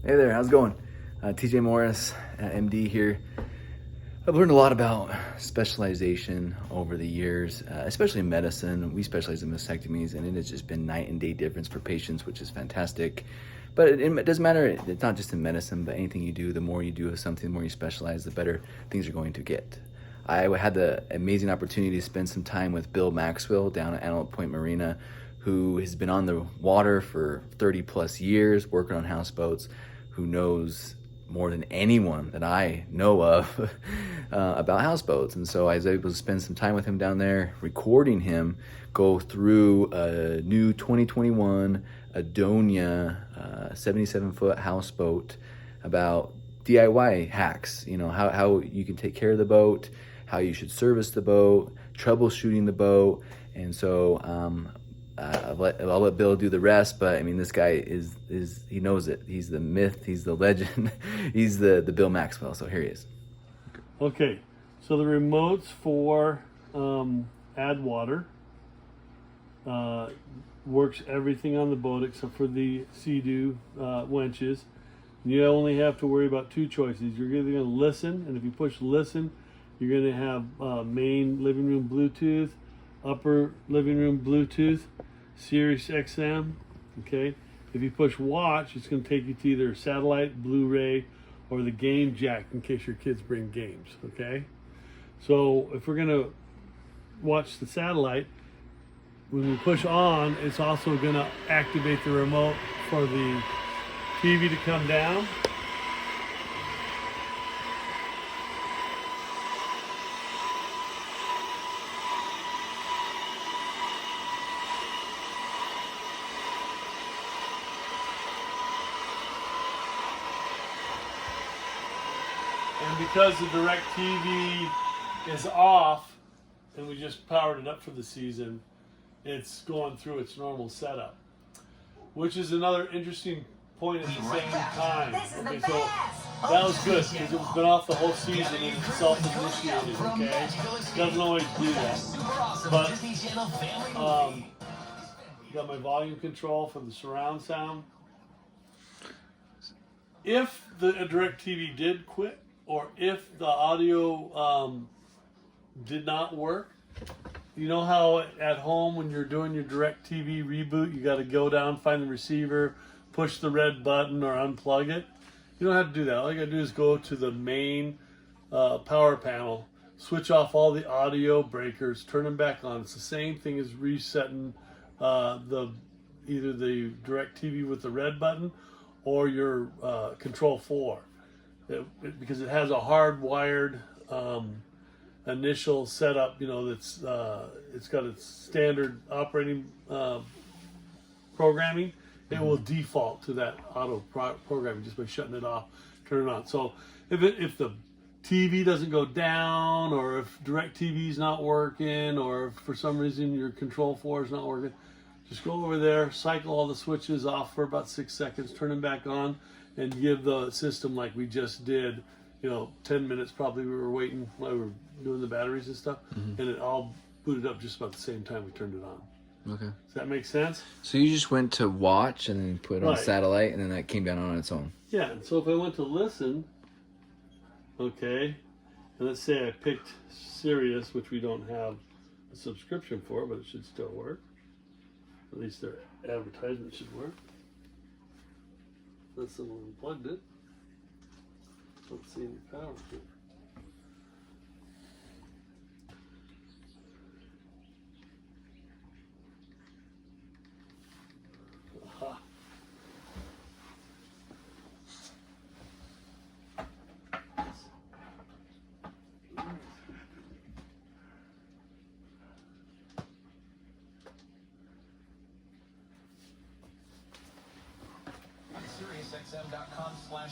Hey there, how's it going? TJ Morris, MD here. I've learned a lot about specialization over the years, especially in medicine. We specialize in mastectomies, and it has just been night and day difference for patients, which is fantastic. But it doesn't matter, it's not just in medicine, but anything you do, the more you do of something, the more you specialize, the better things are going to get. I had the amazing opportunity to spend some time with Bill Maxwell down at Antelope Point Marina, who has been on the water for 30 plus years, working on houseboats, who knows more than anyone that I know of about houseboats. And so I was able to spend some time with him down there, recording him go through a new 2021 Adonia 77-foot houseboat about DIY hacks, you know, how you can take care of the boat, how you should service the boat, troubleshooting the boat. And so I'll let Bill do the rest, but I mean, this guy is he knows it. He's the myth, he's the legend, he's the Bill Maxwell. So here he is. Okay, so the remotes for add water works everything on the boat except for the Sea-Doo winches. You only have to worry about two choices. You're either going to listen, and if you push listen, you're going to have main living room Bluetooth, upper living room Bluetooth, Sirius XM. Okay, if you push watch, it's going to take you to either satellite, Blu-ray, or the game jack in case your kids bring games. Okay, so if we're going to watch the satellite, when we push on, it's also going to activate the remote for the TV to come down. And because the direct TV is off and we just powered it up for the season, it's going through its normal setup, which is another interesting point at the same time. Okay, so that was good because it's been off the whole season and it's self-initiated, okay? It doesn't always do that. But got my volume control for the surround sound. If the direct TV did quit, or if the audio did not work, you know how at home when you're doing your direct TV reboot, you got to go down, find the receiver, push the red button or unplug it? You don't have to do that. All you got to do is go to the main power panel, switch off all the audio breakers, turn them back on. It's the same thing as resetting either the direct TV with the red button or your Control 4. Because it has a hardwired initial setup, you know, that's it's got its standard operating programming. It will default to that auto programming just by shutting it off, turn it on. So if the TV doesn't go down, or if direct TV is not working, or if for some reason your Control 4 is not working, just go over there, cycle all the switches off for about 6 seconds, turn them back on, and give the system like we just did, you know, 10 minutes probably we were waiting while we were doing the batteries and stuff, and it all booted up just about the same time we turned it on. Okay. Does that make sense? So you just went to watch and then put it on satellite, and then that came down on its own. Yeah, and so if I went to listen, okay, and let's say I picked Sirius, which we don't have a subscription for, but it should still work. At least their advertisement should work. Unless someone unplugged it. Don't see any power to it. Aha.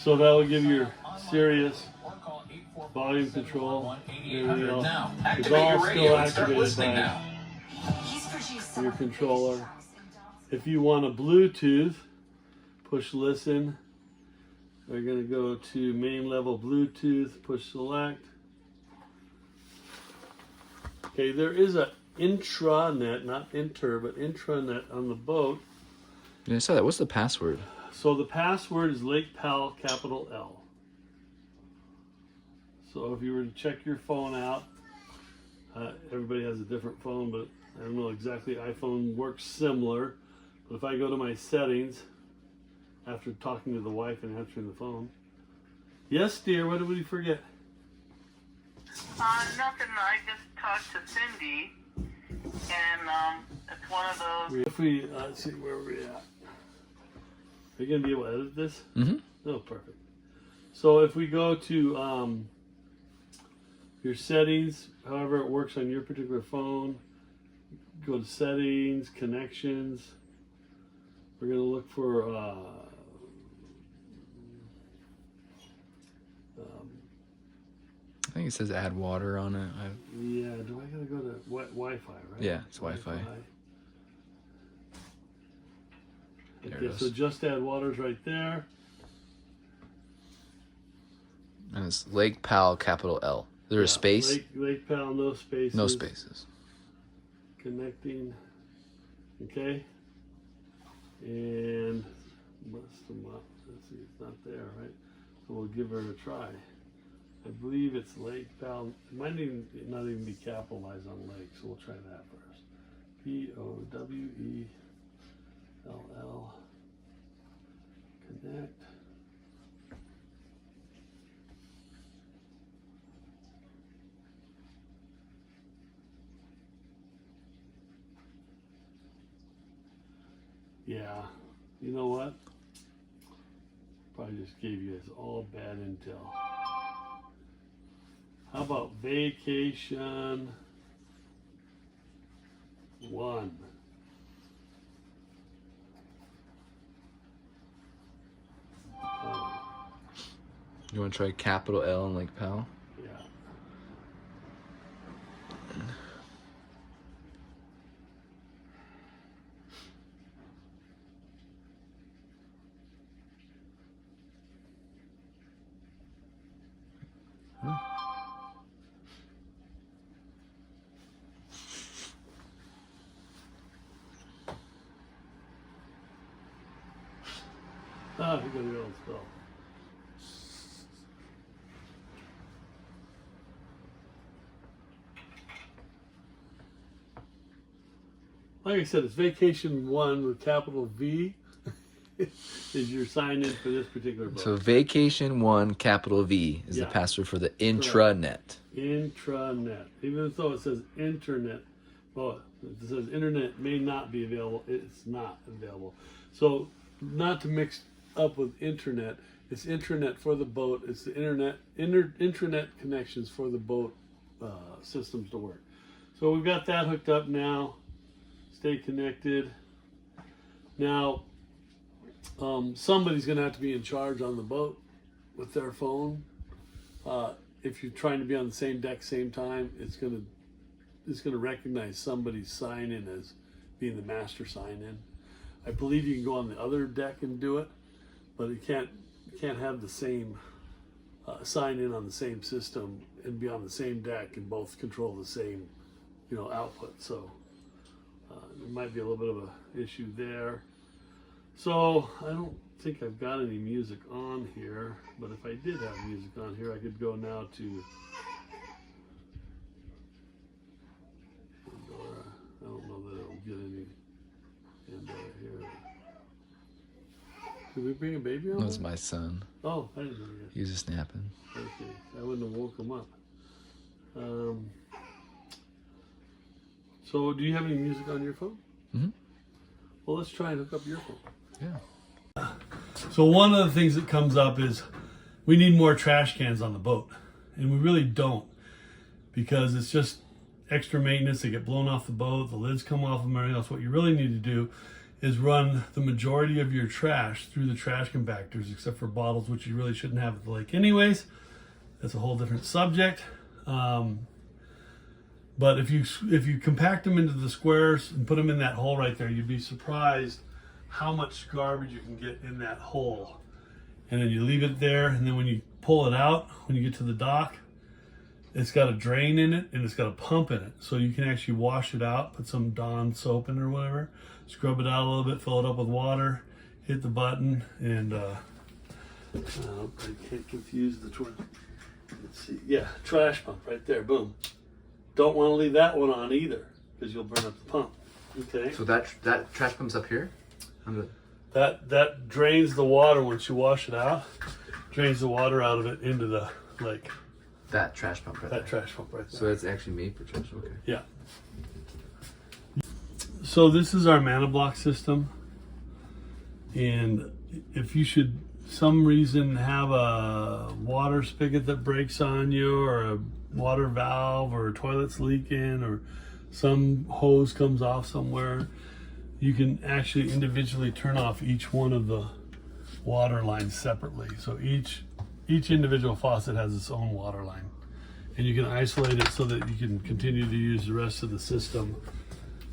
So that will give your Sirius volume control. It's all still activated by your controller. If you want a Bluetooth, push listen. We're going to go to main level Bluetooth, push select. Okay, there is a intranet, not inter, but intranet on the boat. Yeah, I saw that. What's the password? So the password is Lake Powell, capital L. So if you were to check your phone out, everybody has a different phone, but I don't know exactly. iPhone works similar. But if I go to my settings, after talking to the wife and answering the phone. Yes, dear, what did we forget? Nothing. I just talked to Cindy, and it's one of those. If we, let's see where we're at. Are you going to be able to edit this? Mm-hmm. Oh, perfect. So if we go to your settings, however it works on your particular phone, go to settings, connections. We're going to look for I think it says add water on it. yeah, do I gotta go to Wi-Fi, right? Yeah, it's Wi-Fi. There it Okay, is. so just add water's right there. And it's Lake Powell, capital L. Is there a space? Lake Powell, no spaces. No spaces. Connecting. Okay. And bust them up. Let's see, it's not there, right? So we'll give her a try. I believe it's Lake Powell. It might not even be capitalized on Lake, so we'll try that first. Powell. Connect. Yeah, you know what? Probably just gave you guys all bad intel. How about vacation 1? You want to try capital L in Lake Powell? Yeah. Ah, you got the old spell. Like I said, it's vacation 1 with capital V is your sign in for this particular book. So vacation 1, capital V is the password for the intranet. Intranet. Even though it says internet, well, it says internet may not be available. It's not available. So not to mix up with internet, it's intranet for the boat. It's the internet intranet connections for the boat systems to work. So we've got that hooked up now. Stay connected. Now, somebody's going to have to be in charge on the boat with their phone. If you're trying to be on the same deck, same time, it's going to recognize somebody's sign in as being the master sign in. I believe you can go on the other deck and do it, but you can't have the same sign in on the same system and be on the same deck and both control the same, output. So there might be a little bit of a issue there. So I don't think I've got any music on here, but if I did have music on here, I could go now to Pandora. I don't know that it'll get any Pandora here. Did we bring a baby on? That was my son. Oh, I didn't know yet. He was just napping. Okay, I wouldn't have woke him up. So do you have any music on your phone? Mm-hmm. Well, let's try and hook up your phone. Yeah. So one of the things that comes up is we need more trash cans on the boat. And we really don't, because it's just extra maintenance. They get blown off the boat, the lids come off them, and everything else. What you really need to do is run the majority of your trash through the trash compactors, except for bottles, which you really shouldn't have at the lake anyways. That's a whole different subject. But if you compact them into the squares and put them in that hole right there, you'd be surprised how much garbage you can get in that hole. And then you leave it there, and then when you pull it out, when you get to the dock, it's got a drain in it and it's got a pump in it. So you can actually wash it out, put some Dawn soap in or whatever, scrub it out a little bit, fill it up with water, hit the button, and I can't confuse the twin. Let's see. Yeah, trash pump right there. Boom. Don't want to leave that one on either because you'll burn up the pump. Okay. So that trash pump's up here? That drains the water once you wash it out. Drains the water out of it into the lake. That trash pump right there. That trash pump right there. So it's actually made for trash. Okay. Yeah. So this is our mana block system, and if you should some reason have a water spigot that breaks on you, or a water valve, or a toilet's leaking, or some hose comes off somewhere, you can actually individually turn off each one of the water lines separately. So each individual faucet has its own water line, and you can isolate it so that you can continue to use the rest of the system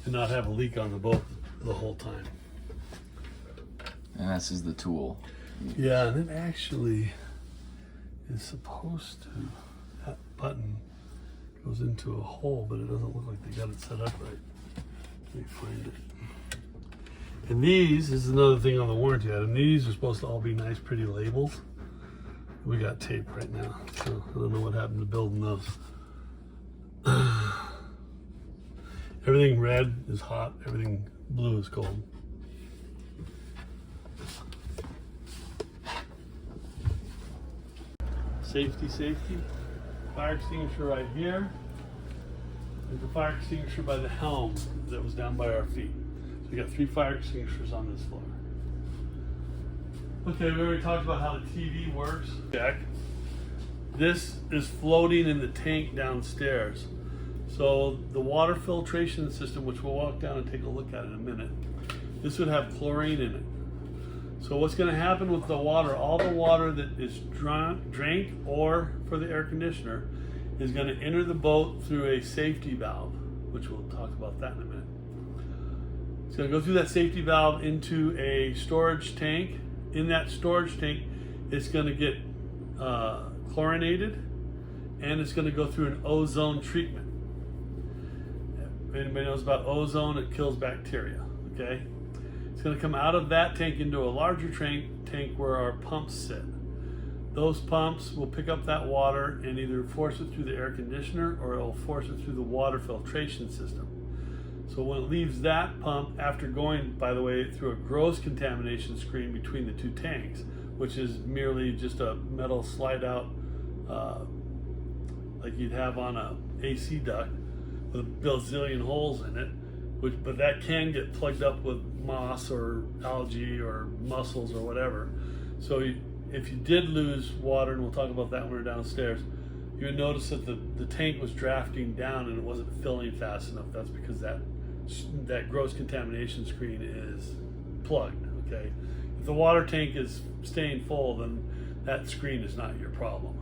and not have a leak on the boat the whole time. And this is the tool. Yeah, and it actually is supposed to, that button goes into a hole, but it doesn't look like they got it set up right. Let me find it. And these, this is another thing on the warranty item, these are supposed to all be nice pretty labels. We got tape right now, so I don't know what happened to building those. Everything red is hot, everything blue is cold. Safety. Fire extinguisher right here. There's a fire extinguisher by the helm that was down by our feet. So we got 3 fire extinguishers on this floor. Okay, we already talked about how the TV works. Jack. This is floating in the tank downstairs. So the water filtration system, which we'll walk down and take a look at in a minute, this would have chlorine in it. So what's going to happen with the water, all the water that is drank or for the air conditioner is going to enter the boat through a safety valve, which we'll talk about that in a minute. It's going to go through that safety valve into a storage tank. In that storage tank, it's going to get chlorinated, and it's going to go through an ozone treatment. If anybody knows about ozone, it kills bacteria, okay? It's going to come out of that tank into a larger tank where our pumps sit. Those pumps will pick up that water and either force it through the air conditioner, or it'll force it through the water filtration system. So when it leaves that pump, after going, by the way, through a gross contamination screen between the 2 tanks, which is merely just a metal slide out like you'd have on a AC duct with a bazillion holes in it, but that can get plugged up with moss or algae or mussels or whatever. So if you did lose water, and we'll talk about that when we're downstairs, you would notice that the tank was drafting down and it wasn't filling fast enough. That's because that gross contamination screen is plugged, okay? If the water tank is staying full, then that screen is not your problem.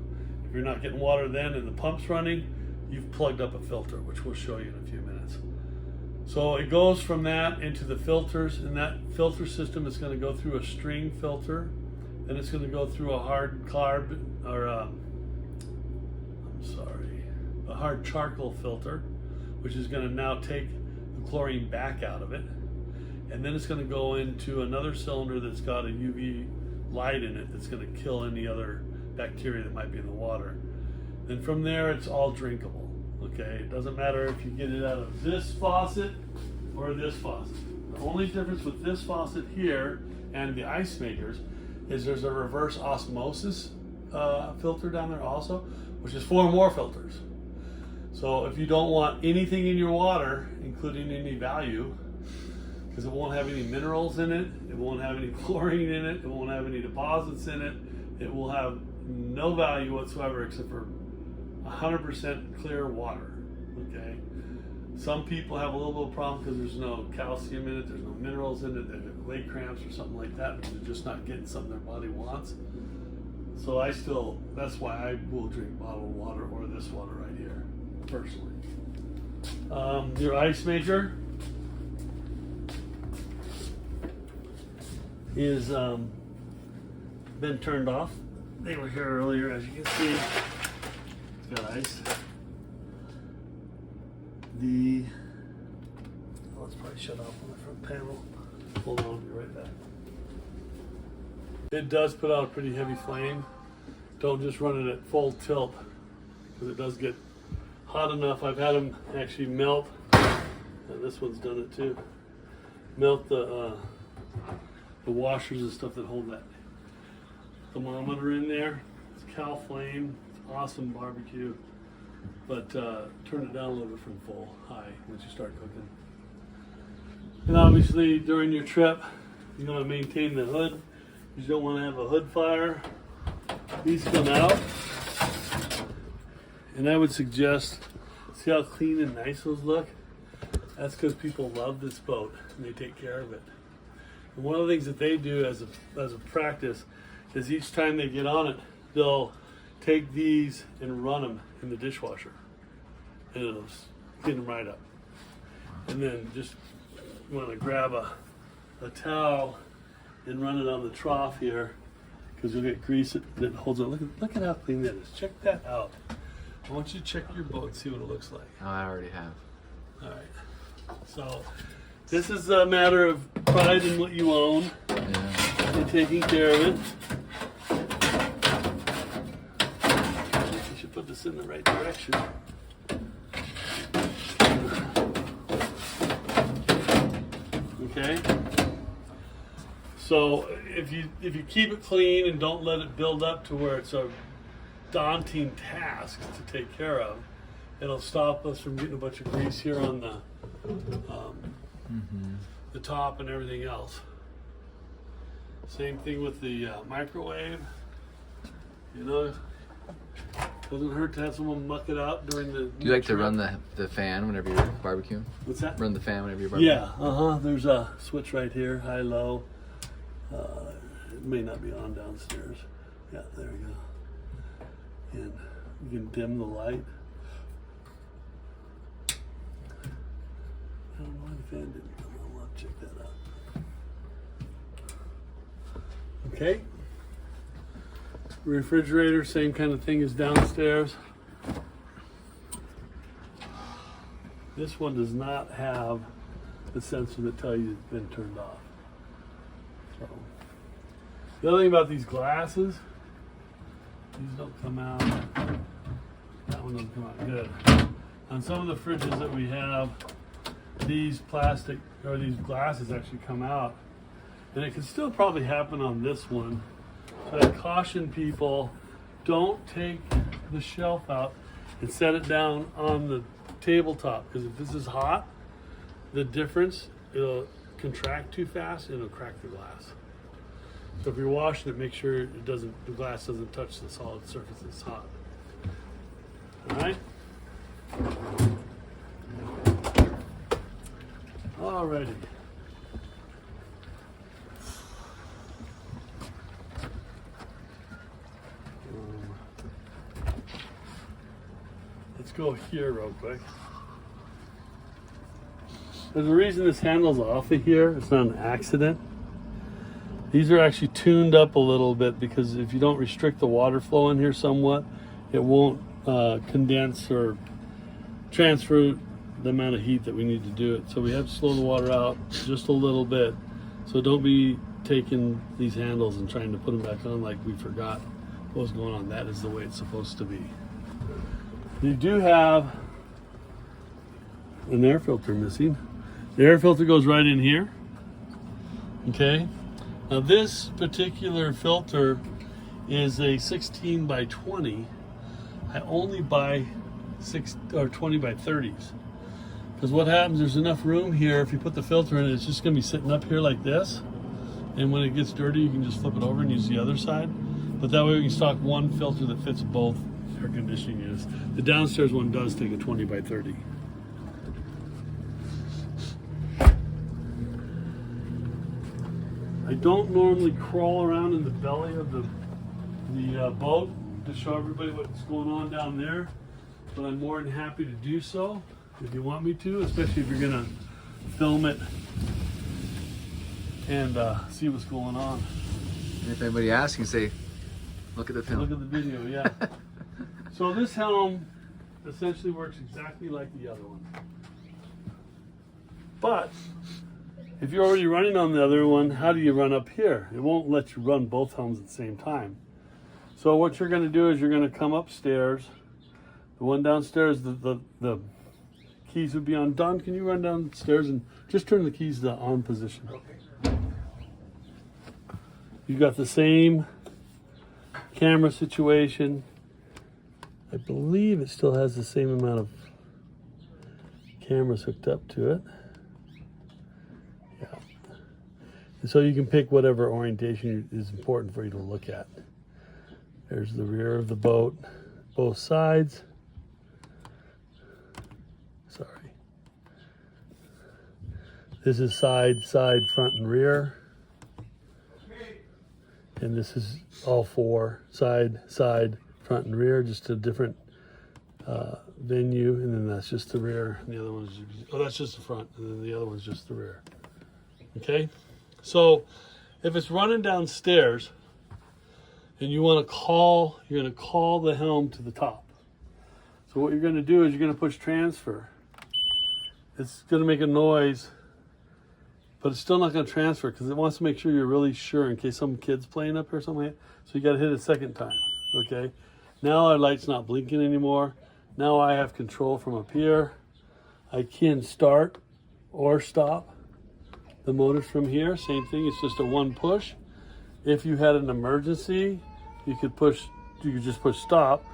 If you're not getting water then and the pump's running, you've plugged up a filter, which we'll show you in a few minutes. So it goes from that into the filters, and that filter system is going to go through a string filter, then it's going to go through a hard a hard charcoal filter, which is going to now take the chlorine back out of it, and then it's going to go into another cylinder that's got a UV light in it that's going to kill any other bacteria that might be in the water. Then from there, it's all drinkable. Okay, it doesn't matter if you get it out of this faucet or this faucet. The only difference with this faucet here and the ice makers is there's a reverse osmosis filter down there also, which is 4 more filters. So if you don't want anything in your water, including any value, because it won't have any minerals in it, it won't have any chlorine in it, it won't have any deposits in it, it will have no value whatsoever except for 100% clear water, okay? Some people have a little bit of problem because there's no calcium in it, there's no minerals in it, they have leg cramps or something like that, because they're just not getting something their body wants. So that's why I will drink bottled water or this water right here, personally. Your ice maker is been turned off. They were here earlier, as you can see. It's got ice. Let's probably shut off on the front panel. Hold on, I'll be right back. It does put out a pretty heavy flame. Don't just run it at full tilt because it does get hot enough. I've had them actually melt, and this one's done it too. Melt the washers and stuff that hold that thermometer in there. It's Cal Flame. It's awesome barbecue, but turn it down a little bit from full high once you start cooking. And obviously during your trip, you want to maintain the hood. You don't want to have a hood fire. These come out, and I would suggest, see how clean and nice those look? That's because people love this boat and they take care of it. And one of the things that they do as a practice is each time they get on it, they'll take these and run them in the dishwasher, and it'll clean them right up. And then just you want to grab a towel and run it on the trough here, because you'll get grease that holds it. Look at how clean that is. Check that out. I want you to check your boat and see what it looks like. Oh, I already have. All right. So this is a matter of pride in what you own and taking care of it. You should put this in the right direction. Okay. So if you keep it clean and don't let it build up to where it's a daunting task to take care of, it'll stop us from getting a bunch of grease here on the top and everything else. Same thing with the microwave. You know, doesn't hurt to have someone muck it out during the. Do you like to run the fan whenever you're barbecuing? What's that? Run the fan whenever you're barbecuing? Yeah. There's a switch right here, high low. It may not be on downstairs. Yeah, there we go. And you can dim the light. I don't know why the fan didn't come on. I'll have to check that out. Okay. Refrigerator, same kind of thing as downstairs. This one does not have the sensor that tells you it's been turned off. So, the other thing about these glasses, these don't come out. That one doesn't come out good. On some of the fridges that we have, these plastic or these glasses actually come out, and it can still probably happen on this one. So I caution people, don't take the shelf out and set it down on the tabletop, because if this is hot, the difference, it'll contract too fast and it'll crack the glass. So if you're washing it, make sure the glass doesn't touch the solid surface that's hot. All right? Alrighty. Let's go here real quick. There's a reason this handle's off of here. It's not an accident. These are actually tuned up a little bit, because if you don't restrict the water flow in here somewhat, it won't condense or transfer the amount of heat that we need to do it. So we have to slow the water out just a little bit. So don't be taking these handles and trying to put them back on like we forgot what was going on. That is the way it's supposed to be. You do have an air filter missing. The air filter goes right in here. Okay. Now this particular filter is a 16 by 20. I only buy 20 by 30s. Because what happens, there's enough room here, if you put the filter in, it's just going to be sitting up here like this. And when it gets dirty, you can just flip it over and use the other side. But that way we can stock one filter that fits both air conditioning units. The downstairs one does take a 20 by 30. I don't normally crawl around in the belly of the boat to show everybody what's going on down there, but I'm more than happy to do so if you want me to, especially if you're gonna film it and see what's going on. If anybody asks, you say, look at the film. Look at the video, yeah. So this helm essentially works exactly like the other one, but If you're already running on the other one, how do you run up here? It won't let you run both helms at the same time. So what you're going to do is you're going to come upstairs. The one downstairs, the keys would be on. Don, can you run downstairs and just turn the keys to on position? Okay. You've got the same camera situation. I believe it still has the same amount of cameras hooked up to it. Yeah. And so you can pick whatever orientation is important for you to look at. There's the rear of the boat, both sides. Sorry. This is side, front, and rear. And this is all four, side, front, and rear, just a different venue. And then that's just the rear. And the other one is, oh, that's just the front. And then the other one's just the rear. Okay? So if it's running downstairs and you want to call, you're going to call the helm to the top. So what you're going to do is you're going to push transfer. It's going to make a noise, but it's still not going to transfer because it wants to make sure you're really sure in case some kid's playing up here or something like that. So you got to hit it a second time, okay? Now our light's not blinking anymore. Now I have control from up here. I can start or stop the motors from here. Same thing, it's just a one push. If you had an emergency, you could just push stop,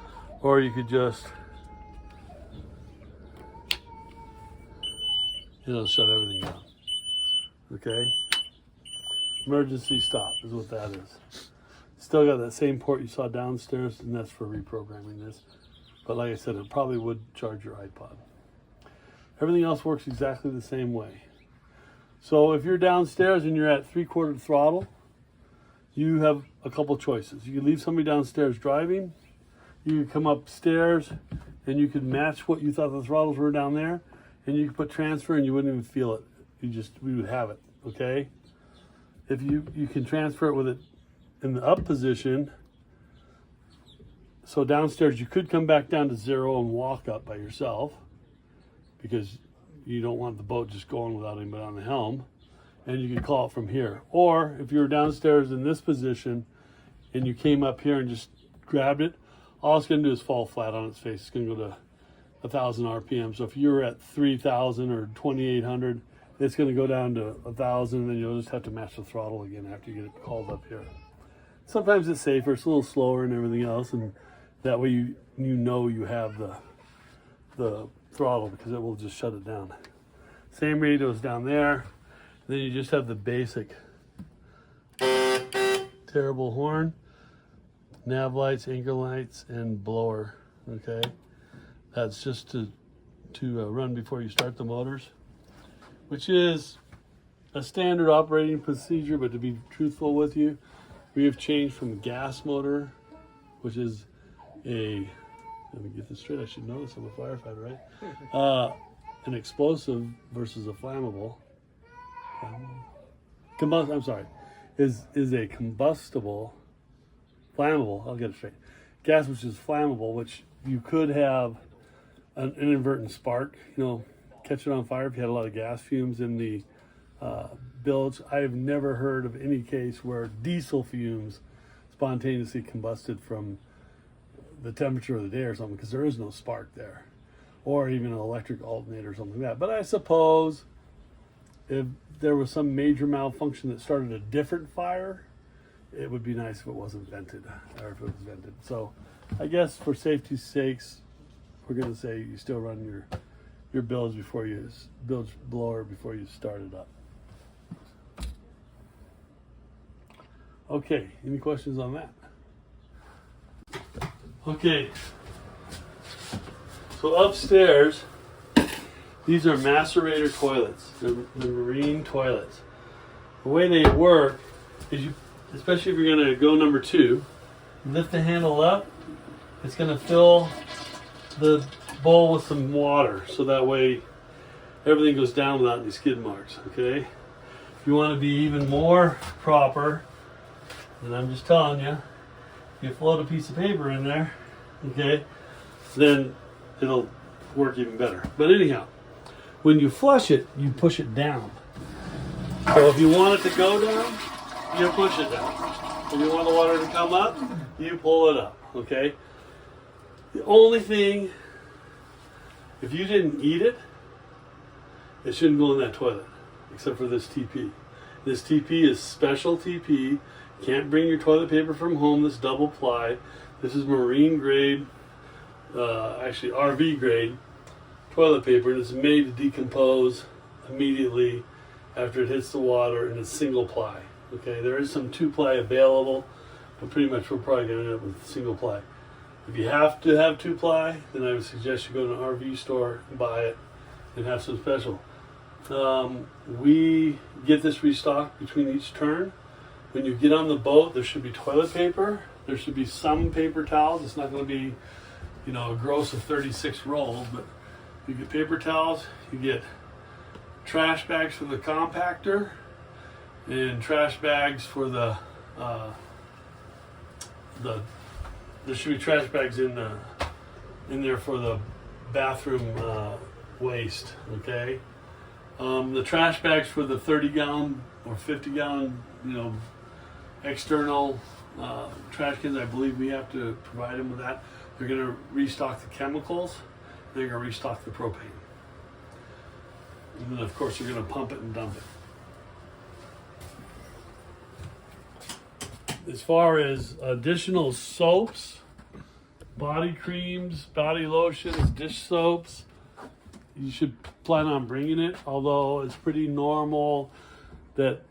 or you could just, shut everything down. Okay? Emergency stop is what that is. Still got that same port you saw downstairs, and that's for reprogramming this. But like I said, it probably would charge your iPod. Everything else works exactly the same way. So if you're downstairs and you're at 3/4 throttle, you have a couple choices. You can leave somebody downstairs driving. You can come upstairs and you could match what you thought the throttles were down there, and you could put transfer and you wouldn't even feel it. We would have it, okay? If you can transfer it with it in the up position. So downstairs you could come back down to 0 and walk up by yourself because you don't want the boat just going without anybody on the helm. And you could call it from here. Or if you were downstairs in this position and you came up here and just grabbed it, all it's going to do is fall flat on its face. It's going to go to 1,000 RPM. So if you were at 3,000 or 2,800, it's going to go down to 1,000, and then you'll just have to match the throttle again after you get it called up here. Sometimes it's safer. It's a little slower and everything else, and that way you know you have the throttle because it will just shut it down. Same radios down there. Then you just have the basic terrible horn, nav lights, anchor lights, and blower. Okay, that's just to run before you start the motors, which is a standard operating procedure. But to be truthful with you, we have changed from a gas motor, which is let me get this straight. I should know this. I'm a firefighter, right? An explosive versus a flammable. Is a combustible, flammable, I'll get it straight. Gas, which is flammable, which you could have an inadvertent spark, catch it on fire if you had a lot of gas fumes in the bilge. I have never heard of any case where diesel fumes spontaneously combusted from the temperature of the day or something, because there is no spark there, or even an electric alternator or something like that. But I suppose if there was some major malfunction that started a different fire, it would be nice if it wasn't vented, or if it was vented. So I guess for safety's sakes, we're going to say you still run your bilge blower before you start it up. Okay, any questions on that? Okay, so upstairs, these are Macerator toilets. They're marine toilets. The way they work is especially if you're going to go number 2, lift the handle up. It's going to fill the bowl with some water, so that way everything goes down without any skid marks. Okay. If you want to be even more proper, and I'm just telling you, you float a piece of paper in there, okay, then it'll work even better. But anyhow, when you flush it, you push it down. So if you want it to go down, you push it down. If you want the water to come up, you pull it up, okay? The only thing, if you didn't eat it, it shouldn't go in that toilet, except for this TP. This TP is special TP. Can't bring your toilet paper from home. This double ply. This is marine grade, actually RV grade toilet paper. And it's made to decompose immediately after it hits the water, and it's single ply. Okay, there is some 2-ply available, but pretty much we're probably going to end up with single ply. If you have to have 2-ply, then I would suggest you go to an RV store and buy it and have some special. We get this restocked between each turn. When you get on the boat, there should be toilet paper. There should be some paper towels. It's not going to be, a gross of 36 rolls, but you get paper towels. You get trash bags for the compactor, and trash bags for the there should be trash bags in there for the bathroom waste. Okay, the trash bags for the 30-gallon or 50-gallon, external trash cans. I believe we have to provide them with that. They're going to restock the chemicals. They're going to restock the propane, and then of course they're going to pump it and dump it. As far as additional soaps, body creams, body lotions, dish soaps, you should plan on bringing it, although it's pretty normal that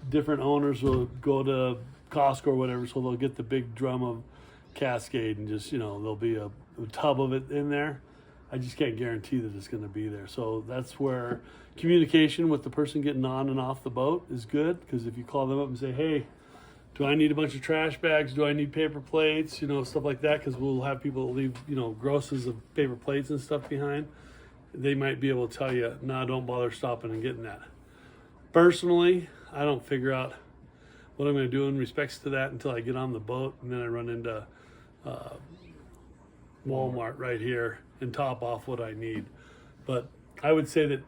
different owners will go to Costco or whatever, so they'll get the big drum of Cascade and just, there'll be a tub of it in there. I just can't guarantee that it's going to be there. So that's where communication with the person getting on and off the boat is good, because if you call them up and say, hey, do I need a bunch of trash bags? Do I need paper plates? Stuff like that, because we'll have people that leave, grosses of paper plates and stuff behind. They might be able to tell you, nah, don't bother stopping and getting that. Personally, I don't figure out what I'm going to do in respects to that until I get on the boat, and then I run into Walmart right here and top off what I need. But I would say that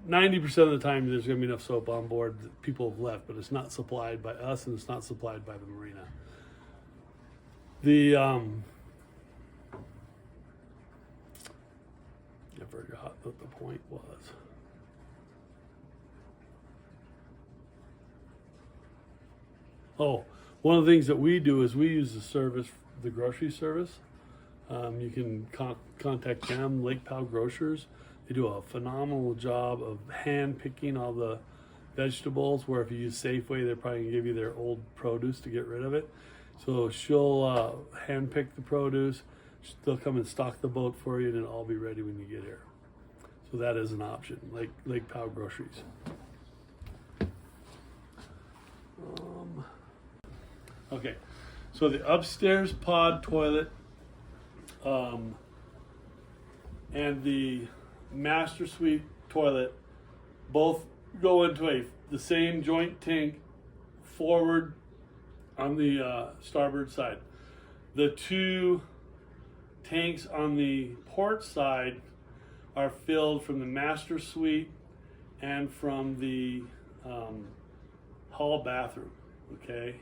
90% of the time there's going to be enough soap on board that people have left, but it's not supplied by us and it's not supplied by the marina. I forgot what the point was. Oh, one of the things that we do is we use the service, the grocery service. You can contact them, Lake Powell Grocers. They do a phenomenal job of hand picking all the vegetables, where if you use Safeway, they're probably going to give you their old produce to get rid of it. So she'll hand pick the produce. They'll come and stock the boat for you, and it'll all be ready when you get here. So that is an option, like Lake Powell Groceries. Okay, so the upstairs pod toilet and the master suite toilet both go into the same joint tank forward on the starboard side. The two tanks on the port side are filled from the master suite and from the hall bathroom. Okay.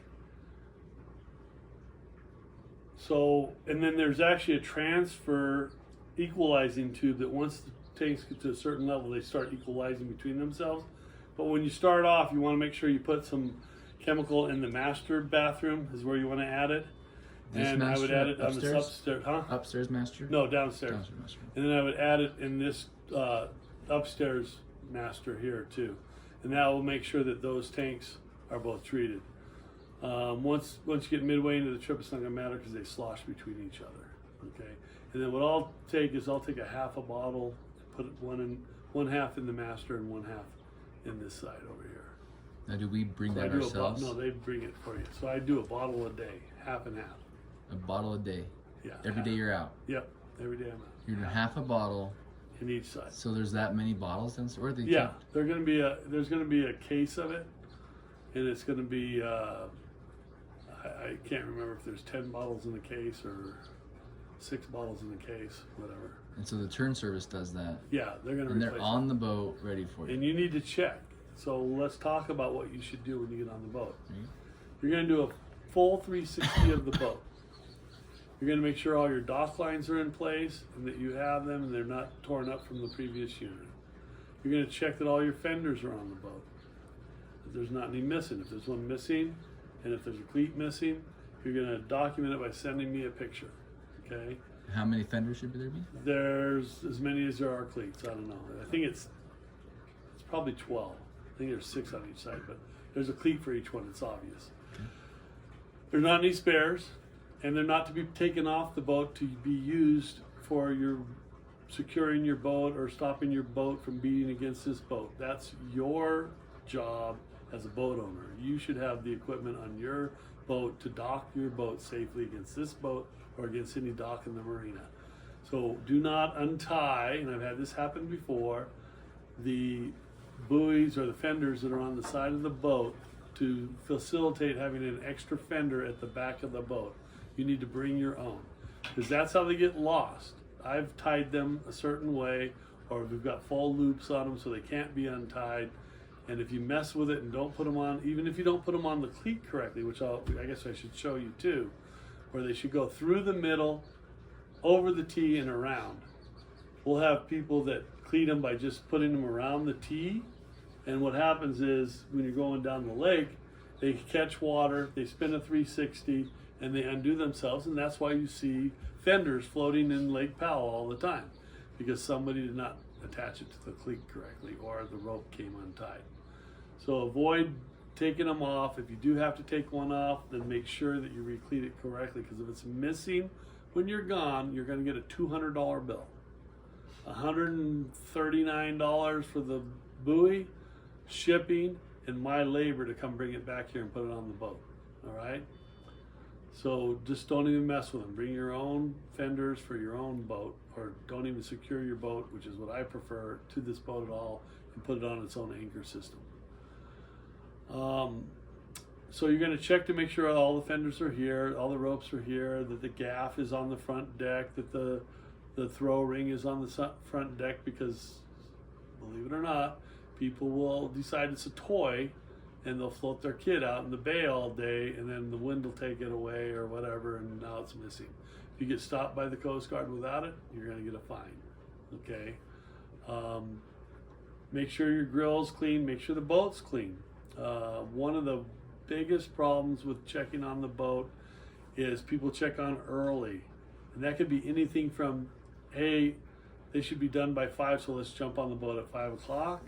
So, and then there's actually a transfer equalizing tube that once the tanks get to a certain level, they start equalizing between themselves. But when you start off, you want to make sure you put some chemical in the master bathroom, is where you want to add it. And I would add it on the upstairs, Upstairs master? No, downstairs. Downstairs master. And then I would add it in this upstairs master here too. And that will make sure that those tanks are both treated. Once you get midway into the trip, it's not going to matter because they slosh between each other. Okay. And then what I'll take is a half a bottle, put one half in the master and one half in this side over here. Now, do we bring that ourselves? No, they bring it for you. So I do a bottle a day, half and half. A bottle a day. Yeah. Every day you're out. Yep. Every day I'm out. You're doing half a bottle in each side. So there's that many bottles then? Where are they kept? There's going to be a case of it, and it's going to be I can't remember if there's 10 bottles in the case or 6 bottles in the case, whatever. And so the turn service does that. Yeah, they're going to. And they're on the boat ready for you. And you need to check. So let's talk about what you should do when you get on the boat. Mhm. You're going to do a full 360 of the boat. You're going to make sure all your dock lines are in place and that you have them and they're not torn up from the previous unit. You're going to check that all your fenders are on the boat, that there's not any missing. If there's one missing and if there's a cleat missing, you're going to document it by sending me a picture. Okay? How many fenders should there be? There's as many as there are cleats. I don't know. I think it's probably 12. I think there's 6 on each side, but there's a cleat for each one. It's obvious. Okay. There's not any spares, and they're not to be taken off the boat to be used for your securing your boat or stopping your boat from beating against this boat. That's your job as a boat owner. You should have the equipment on your boat to dock your boat safely against this boat or against any dock in the marina. So do not untie, and I've had this happen before, the buoys or the fenders that are on the side of the boat to facilitate having an extra fender at the back of the boat. You need to bring your own, because that's how they get lost. I've tied them a certain way, or we've got full loops on them so they can't be untied. And if you mess with it and don't put them on, even if you don't put them on the cleat correctly, which I guess I should show you too, where they should go through the middle, over the T and around. We'll have people that cleat them by just putting them around the T. And what happens is when you're going down the lake, they catch water, they spin a 360, and they undo themselves. And that's why you see fenders floating in Lake Powell all the time, because somebody did not attach it to the cleat correctly or the rope came untied. So avoid taking them off. If you do have to take one off, then make sure that you recleat it correctly, because if it's missing when you're gone, you're going to get a $200 bill. $139 for the buoy, shipping, and my labor to come bring it back here and put it on the boat. All right? So just don't even mess with them. Bring your own fenders for your own boat, or don't even secure your boat, which is what I prefer, to this boat at all, and put it on its own anchor system. So you're going to check to make sure all the fenders are here, all the ropes are here, that the gaff is on the front deck, that the throw ring is on the front deck, because believe it or not, people will decide it's a toy and they'll float their kid out in the bay all day, and then the wind will take it away or whatever, and now it's missing. If you get stopped by the Coast Guard without it, you're going to get a fine. Okay? Make sure your grill's clean, make sure the boat's clean. One of the biggest problems with checking on the boat is people check on early, and that could be anything from, hey, they should be done by 5, so let's jump on the boat at 5 o'clock,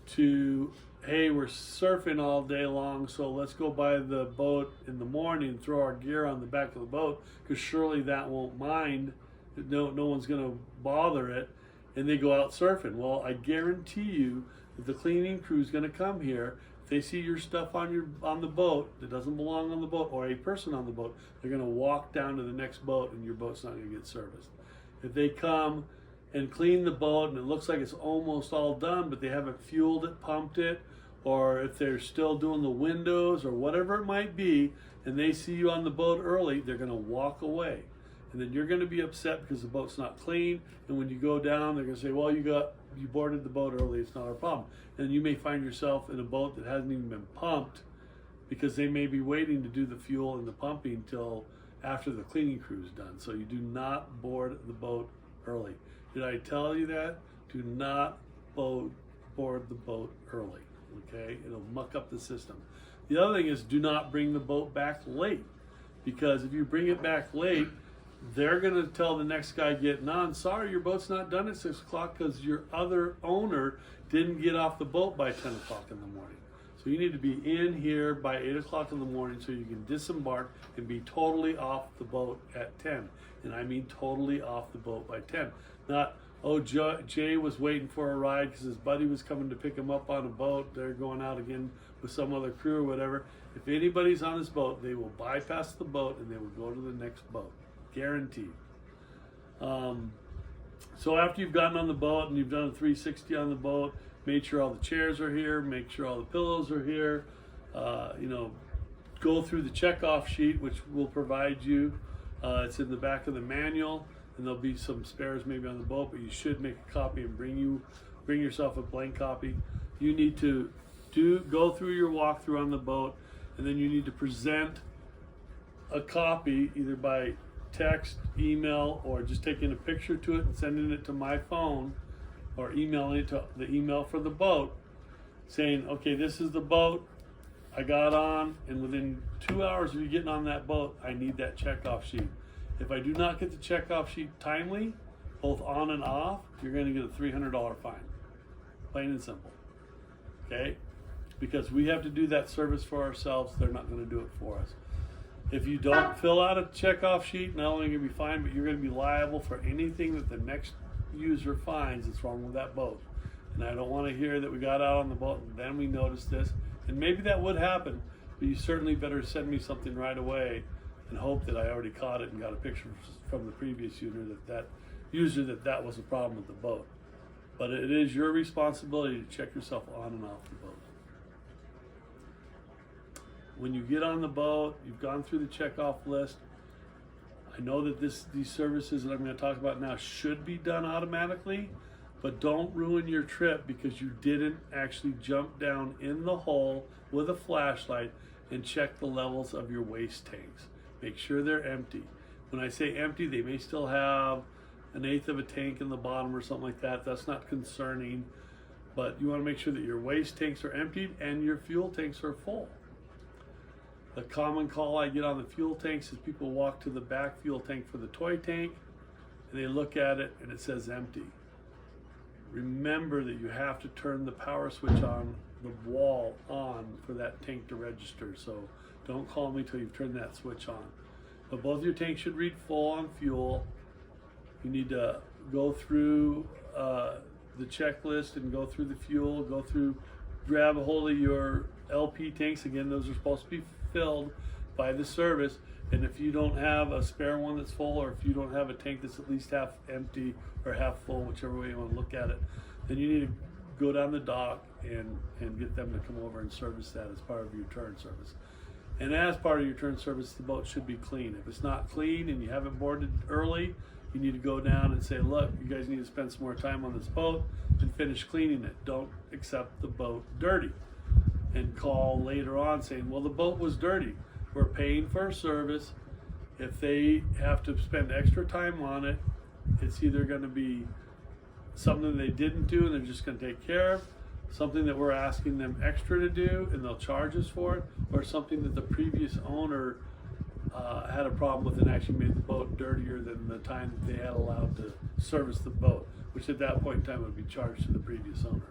to, hey, we're surfing all day long, so let's go by the boat in the morning and throw our gear on the back of the boat, because surely that won't mind, no one's going to bother it, and they go out surfing. Well, I guarantee you that the cleaning crew is going to come here. If they see your stuff on the boat that doesn't belong on the boat, or a person on the boat, they're going to walk down to the next boat, and your boat's not going to get serviced. If they come and clean the boat and it looks like it's almost all done, but they haven't fueled it, pumped it, or if they're still doing the windows or whatever it might be, and they see you on the boat early, they're going to walk away. And then you're going to be upset because the boat's not clean, and when you go down, they're going to say, well, you boarded the boat early, it's not our problem. And you may find yourself in a boat that hasn't even been pumped, because they may be waiting to do the fuel and the pumping till after the cleaning crew is done. So you do not board the boat early. Did I tell you that? Do not board the boat early, okay? It'll muck up the system. The other thing is, do not bring the boat back late, because if you bring it back late, they're going to tell the next guy getting on, sorry, your boat's not done at 6 o'clock because your other owner didn't get off the boat by 10 o'clock in the morning. So you need to be in here by 8 o'clock in the morning so you can disembark and be totally off the boat at 10. And I mean totally off the boat by 10. Not, oh, Jay was waiting for a ride because his buddy was coming to pick him up on a boat. They're going out again with some other crew or whatever. If anybody's on this boat, they will bypass the boat and they will go to the next boat. Guaranteed. So after you've gotten on the boat and you've done a 360 on the boat, made sure all the chairs are here, make sure all the pillows are here, go through the checkoff sheet, which we'll provide you. It's in the back of the manual, and there'll be some spares maybe on the boat, but you should make a copy and bring yourself a blank copy you need to go through your walkthrough on the boat, and then you need to present a copy either by text, email, or just taking a picture to it and sending it to my phone, or emailing it to the email for the boat, saying, okay, this is the boat I got on, and within 2 hours of you getting on that boat, I need that checkoff sheet. If I do not get the checkoff sheet timely, both on and off, you're going to get a $300 fine. Plain and simple. Okay? Because we have to do that service for ourselves. They're not going to do it for us. If you don't fill out a checkoff sheet, not only are you going to be fined, but you're going to be liable for anything that the next user finds that's wrong with that boat. And I don't want to hear that we got out on the boat and then we noticed this. And maybe that would happen, but you certainly better send me something right away and hope that I already caught it and got a picture from the previous user that was a problem with the boat. But it is your responsibility to check yourself on and off the boat. When you get on the boat, you've gone through the checkoff list. I know that these services that I'm going to talk about now should be done automatically, but don't ruin your trip because you didn't actually jump down in the hole with a flashlight and check the levels of your waste tanks. Make sure they're empty. When I say empty, they may still have 1/8 of a tank in the bottom or something like that. That's not concerning, but you want to make sure that your waste tanks are emptied and your fuel tanks are full. The common call I get on the fuel tanks is people walk to the back fuel tank for the toy tank and they look at it and it says empty. Remember that you have to turn the power switch on the wall on for that tank to register. So don't call me till you've turned that switch on. But both your tanks should read full on fuel. You need to go through the checklist and go through the fuel, grab a hold of your LP tanks. Again, those are supposed to be filled by the service. And if you don't have a spare one that's full, or if you don't have a tank that's at least half empty or half full, whichever way you want to look at it, then you need to go down the dock and get them to come over and service that as part of your turn service. And as part of your turn service, the boat should be clean. If it's not clean and you haven't boarded early, you need to go down and say, look, you guys need to spend some more time on this boat and finish cleaning it. Don't accept the boat dirty and call later on saying, well, the boat was dirty. We're paying for a service. If they have to spend extra time on it, it's either going to be something they didn't do and they're just going to take care of, something that we're asking them extra to do and they'll charge us for it, or something that the previous owner had a problem with and actually made the boat dirtier than the time that they had allowed to service the boat, which at that point in time would be charged to the previous owner.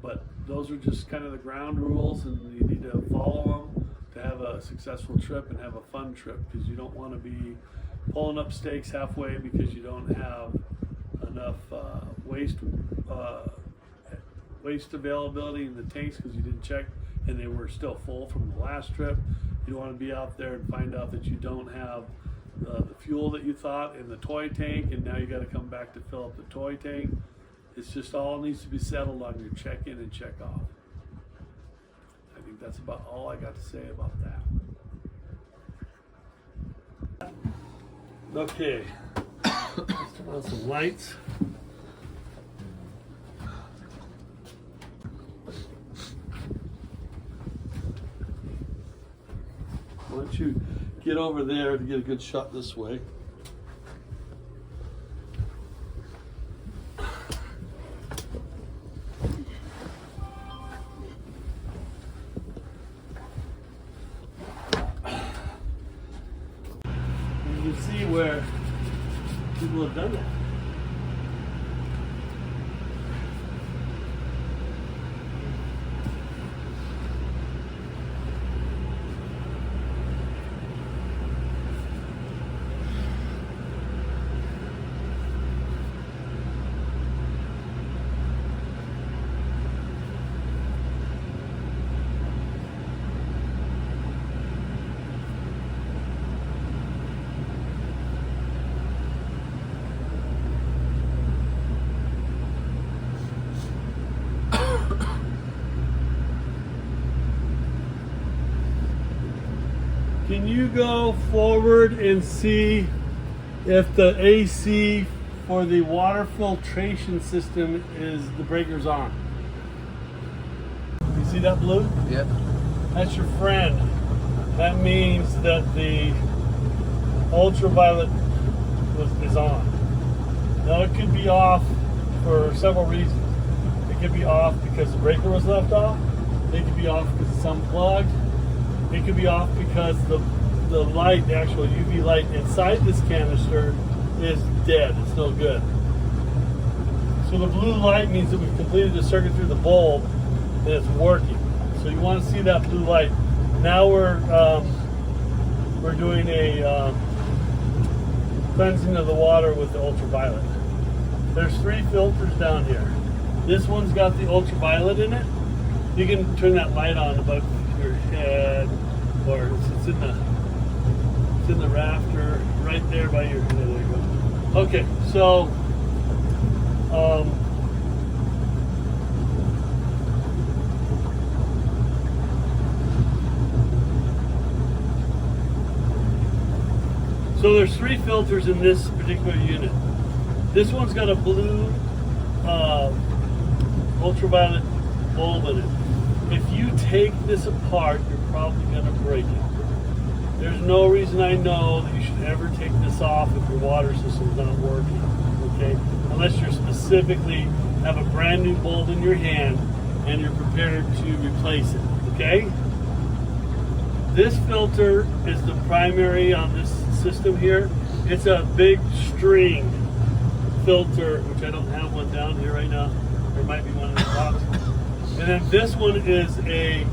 But those are just kind of the ground rules, and you need to follow them to have a successful trip and have a fun trip, because you don't want to be pulling up stakes halfway because you don't have enough waste availability in the tanks because you didn't check and they were still full from the last trip. You don't want to be out there and find out that you don't have the fuel that you thought in the toy tank, and now you got to come back to fill up the toy tank. It's just all needs to be settled on your check-in and check-off. I think that's about all I got to say about that. Okay, let's turn on some lights. Why don't you get over there to get a good shot this way? You can see where people have done that. Can you go forward and see if the AC for the water filtration system is the breaker's on? See that blue? Yep. That's your friend. That means that the ultraviolet is on. Now it could be off for several reasons. It could be off because the breaker was left off. It could be off because it's unplugged. It could be off because the light, the actual UV light inside this canister is dead. It's no good. So the blue light means that we've completed the circuit through the bulb and it's working. So you want to see that blue light. Now we're doing a cleansing of the water with the ultraviolet. There's 3 filters down here. This one's got the ultraviolet in it. You can turn that light on above your head, or it's in the rafter right there by your head. There you go. Okay, so so there's 3 filters in this particular unit. This one's got a blue ultraviolet bulb in it. If you take this apart, you're probably going to break it. There's no reason I know that you should ever take this off if your water system's not working, okay? Unless you're specifically have a brand new bulb in your hand and you're prepared to replace it, okay? This filter is the primary on this system here. It's a big string filter, which I don't have one down here right now. There might be one in the box. And then this one is a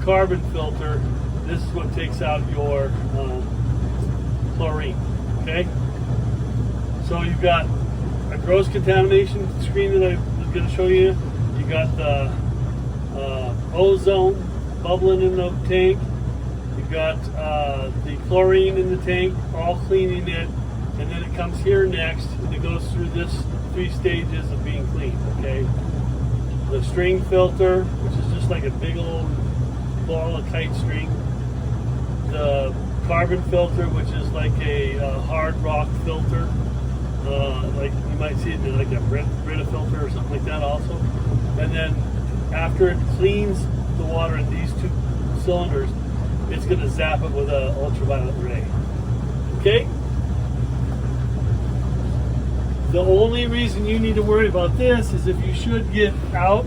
carbon filter. This is what takes out your chlorine, okay? So you've got a gross contamination screen that I was going to show you. You got the ozone bubbling in the tank. You've got the chlorine in the tank, all cleaning it. And then it comes here next, and it goes through this 3 stages of being cleaned, okay? The string filter, which is just like a big old ball of kite string. The carbon filter, which is like a hard rock filter. Like you might see it in like a Brita filter or something like that also. And then after it cleans the water in these 2 cylinders, it's going to zap it with an ultraviolet ray. Okay? The only reason you need to worry about this is if you should get out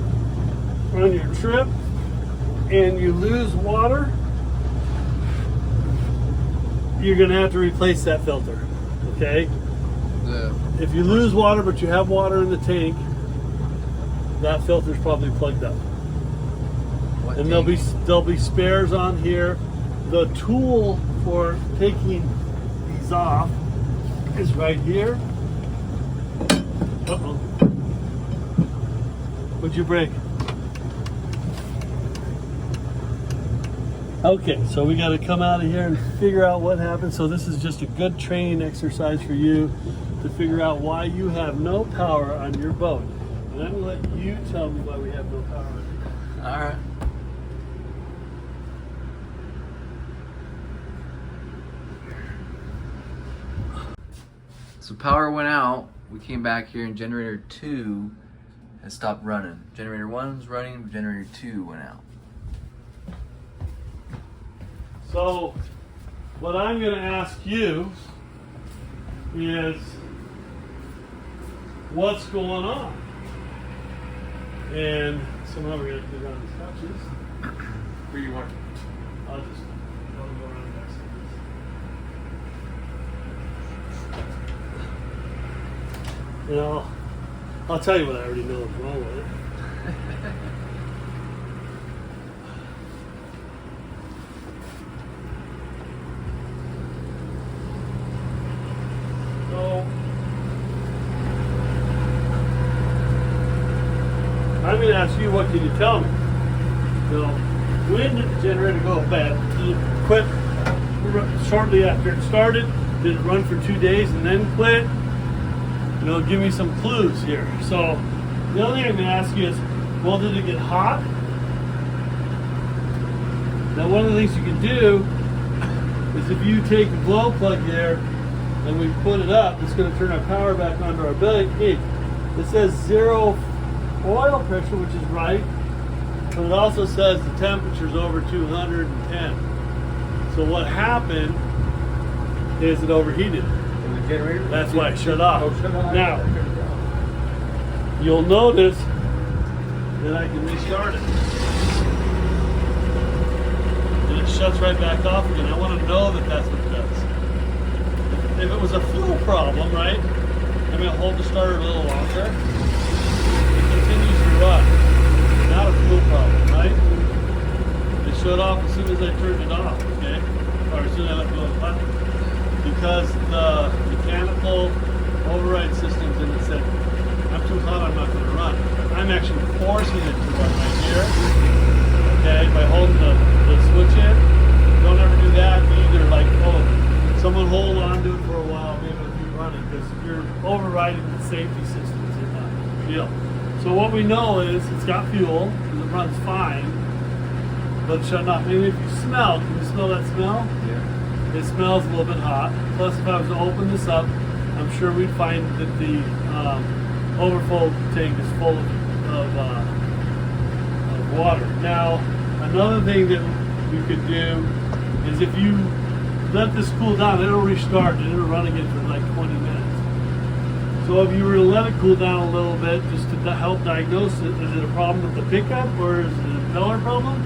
on your trip and you lose water, you're going to have to replace that filter, okay? If you lose water but you have water in the tank, that filter's probably plugged up. And there'll be spares on here. The tool for taking these off is right here. Uh-oh. What'd you break? Okay, so we got to come out of here and figure out what happened. So this is just a good training exercise for you to figure out why you have no power on your boat. And I'm going to let you tell me why we have no power on your boat. All right. So power went out. We came back here and generator 2 has stopped running. Generator 1's running, but generator 2 went out. So what I'm going to ask you is what's going on? And somehow we're going to get around these couches. Where you want? I'll just go around the back side. You know, I'll tell you what I already know is wrong with it. So, I'm going to ask you, what can you tell me? So, when did the generator go bad? Did it quit shortly after it started? Did it run for 2 days and then quit? You know, give me some clues here. So, the other thing I'm going to ask you is, well, did it get hot? Now, one of the things you can do is if you take the glow plug there and we put it up, it's going to turn our power back onto our belly. Hey, it says 0 oil pressure, which is right. But it also says the temperature's over 210. So what happened is it overheated. And the generator? That's why it shut off. Oh, shut off. Now, you'll notice that I can restart it. And it shuts right back off again. I want to know that that's what it does. If it was a fuel problem, right? I'm going to hold the starter a little longer. It continues to run. Not a fuel problem, right? It shut off as soon as I turned it off, okay? Or as soon as I let go of the button. Because the mechanical override system's in it said, I'm too hot, I'm not going to run. I'm actually forcing it to run right here, okay, by holding the switch in. Don't ever do that either, like, oh, someone hold on to it for a while, maybe it'll keep running, because you're overriding the safety systems in that deal. So what we know is it's got fuel, because it runs fine, but it's shutting off. Maybe if you smell, can you smell that smell? Yeah. It smells a little bit hot. Plus, if I was to open this up, I'm sure we'd find that the overflow tank is full of water. Now, another thing that you could do is if you let this cool down, it'll restart and it'll run again for like 20 minutes. So if you were to let it cool down a little bit, just to help diagnose it, is it a problem with the pickup or is it a impeller problem?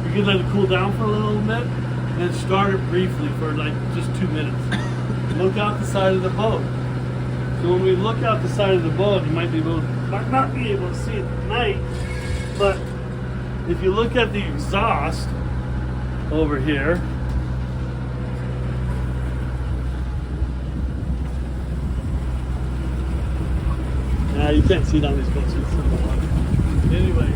You can let it cool down for a little bit and then start it briefly for like just 2 minutes. Look out the side of the boat. So when we look out the side of the boat, you might not be able to see it at night, but if you look at the exhaust over here, you can't see it on these boats. It's in the water. Anyways,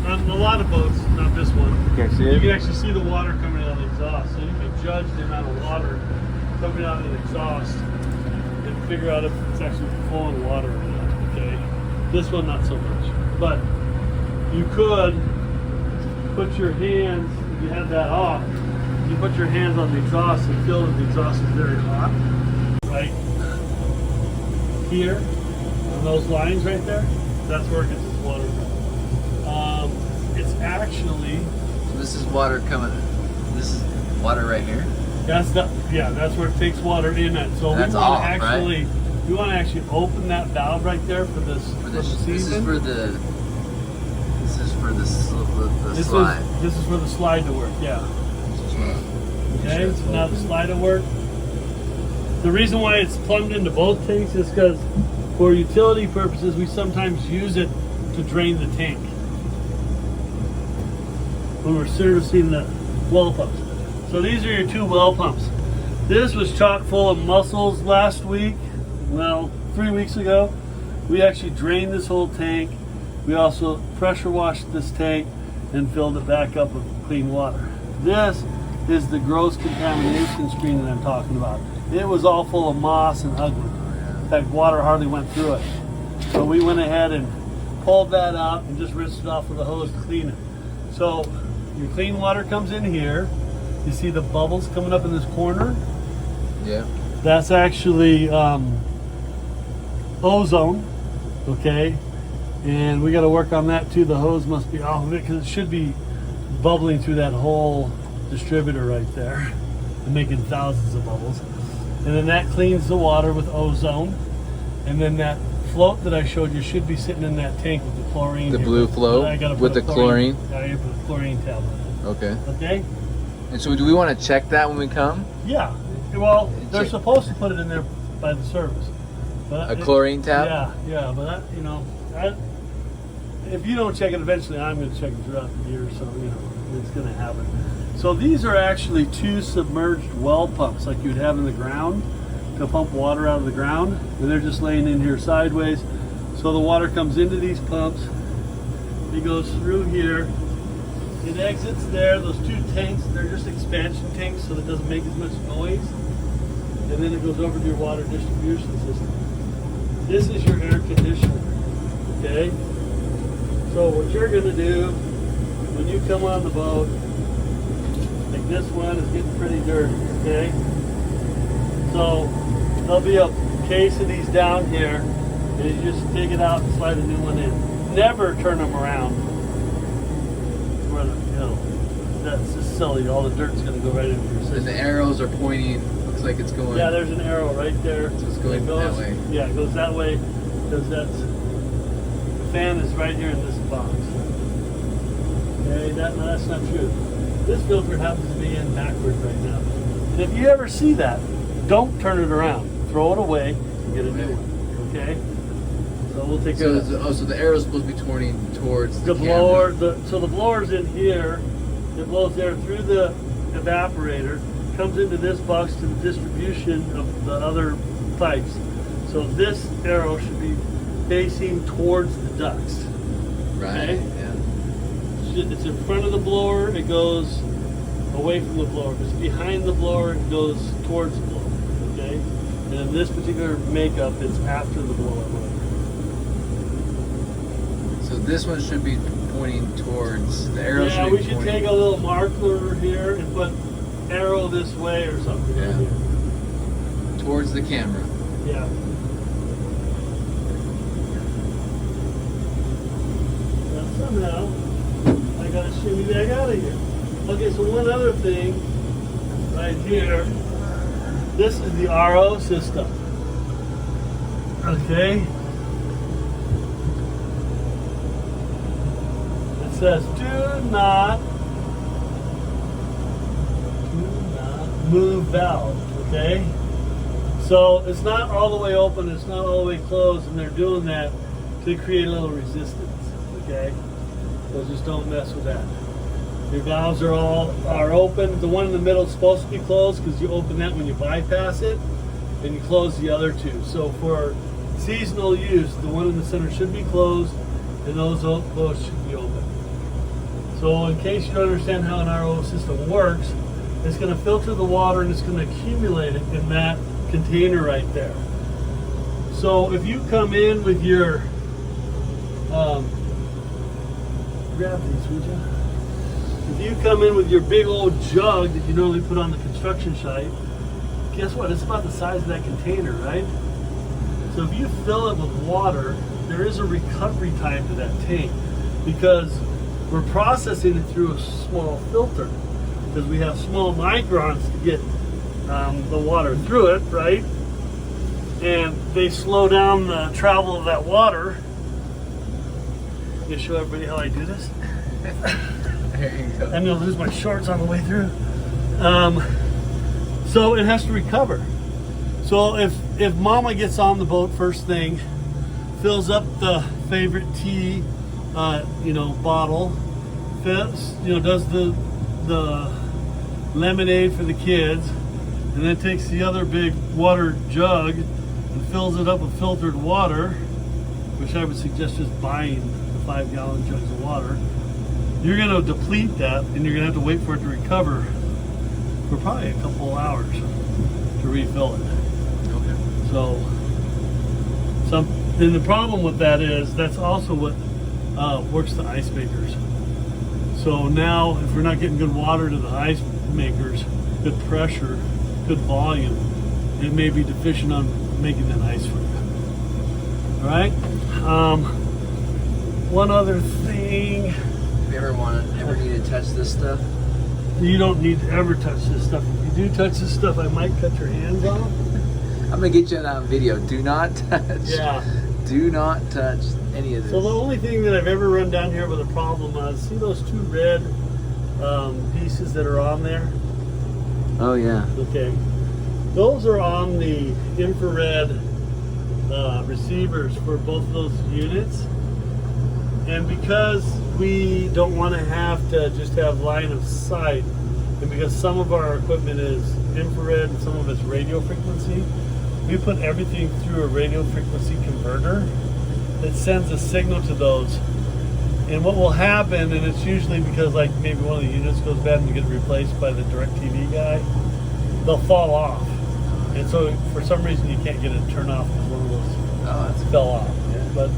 on a lot of boats, not this one, Can't see you it? can actually see the water coming out of the exhaust. So you can judge the amount of water coming out of the exhaust and figure out if it's actually full of water or not. Okay, this one not so much, but you could put your hands, if you had that off, you put your hands on the exhaust and feel that the exhaust is very hot, right here. Those lines right there, that's where it gets its water from. It's actually, So this is water coming. This is water right here. that's where it takes water in it. So That's we want off, to actually, right? we want to actually open that valve right there for this For for this, the this is season. for the. This is for the This slide. is for the slide to work. Yeah. Okay. So now the slide will work. The reason why it's plumbed into both tanks is because for utility purposes, we sometimes use it to drain the tank when we're servicing the well pumps. So these are your two well pumps. This was chock full of mussels last week. Well, 3 weeks ago. We actually drained this whole tank. We also pressure washed this tank and filled it back up with clean water. This is the gross contamination screen that I'm talking about. It was all full of moss and ugly. In fact, water hardly went through it. So we went ahead and pulled that out and just rinsed it off with a hose to clean it. So your clean water comes in here. You see the bubbles coming up in this corner? Yeah. That's actually ozone, okay? And we got to work on that too. The hose must be off of it because it should be bubbling through that whole distributor right there and making thousands of bubbles. And then that cleans the water with ozone. And then that float that I showed you should be sitting in that tank with the chlorine. The here. blue But float I gotta put with a the chlorine? Yeah, I gotta put a chlorine tablet. Okay. Okay? And so do we want to check that when we come? Yeah. Well, they're Check- supposed to put it in there by the service. But A chlorine tab? Yeah, but that, if you don't check it eventually, I'm going to check it throughout the year, so it's going to happen. So these are actually two submerged well pumps like you'd have in the ground to pump water out of the ground, and they're just laying in here sideways. So the water comes into these pumps, it goes through here, it exits there. Those two tanks, they're just expansion tanks, so it doesn't make as much noise, and then it goes over to your water distribution system. This is your air conditioner, okay? So what you're gonna do when you come on the boat, like this one is getting pretty dirty, okay? So there'll be a case of these down here, and you just dig it out and slide a new one in. Never turn them around. you know, that's just silly. All the dirt's going to go right into your system. And the arrows are pointing. Looks like it's going. Yeah, there's an arrow right there. So it's going that way. Yeah, it goes that way because the fan is right here in this box. Okay, that's not true. This filter happens to be in backwards right now. And if you ever see that, don't turn it around. Throw it away and get a new one. Okay? So we'll take care of that. So the arrow's supposed to be pointing towards the blower. camera. So the blower's in here. It blows there through the evaporator, comes into this box to the distribution of the other pipes. So this arrow should be facing towards the ducts. Right. Okay? Yeah. It's in front of the blower, it goes away from the blower. If it's behind the blower, it goes towards the blower. Okay? And in this particular makeup, it's after the blower. So this one should be pointing towards the arrow. Yeah, should we be should pointing. take a little marker here and put arrow this way or something. Yeah. Right here. Towards the camera. Yeah. Now somehow I gotta shimmy back out of here. Okay, so one other thing right here. This is the RO system. Okay. It says do not move valve. Okay. So it's not all the way open, it's not all the way closed, and they're doing that to create a little resistance. Okay. So just don't mess with that. Your valves are open. The one in the middle is supposed to be closed because you open that when you bypass it, and you close the other two. So for seasonal use, the one in the center should be closed, and those both should be open. So in case you don't understand how an RO system works, it's going to filter the water and it's going to accumulate it in that container right there. So if you come in with your grab these, would you? If you come in with your big old jug that you normally put on the construction site, guess what? It's about the size of that container, right? So if you fill it with water, there is a recovery time to that tank because we're processing it through a small filter because we have small microns to get the water through it, right? And they slow down the travel of that water. I'm gonna show everybody how I do this. There you go. I'm gonna lose my shorts on the way through. So it has to recover. So if Mama gets on the boat first thing, fills up the favorite tea, bottle, does the lemonade for the kids, and then takes the other big water jug and fills it up with filtered water, which I would suggest just buying the 5-gallon jugs of water. You're going to deplete that, and you're going to have to wait for it to recover for probably a couple hours to refill it. Okay. So, and the problem with that is that's also what works the ice makers. So now, if we're not getting good water to the ice makers, good pressure, good volume, it may be deficient on making that ice for you. All right. One other thing. If you ever need to touch this stuff? You don't need to ever touch this stuff. If you do touch this stuff, I might cut your hands off. I'm gonna get you on video. Do not touch. Yeah. Do not touch any of this. So the only thing that I've ever run down here with a problem is, see those two red pieces that are on there? Oh yeah. Okay. Those are on the infrared receivers for both of those units. And because we don't want to have to just have line of sight, and because some of our equipment is infrared and some of it's radio frequency, we put everything through a radio frequency converter that sends a signal to those. And what will happen, and it's usually because like maybe one of the units goes bad and you get replaced by the DirecTV guy, they'll fall off. And so for some reason you can't get it turned off because one of those fell off. Yeah. But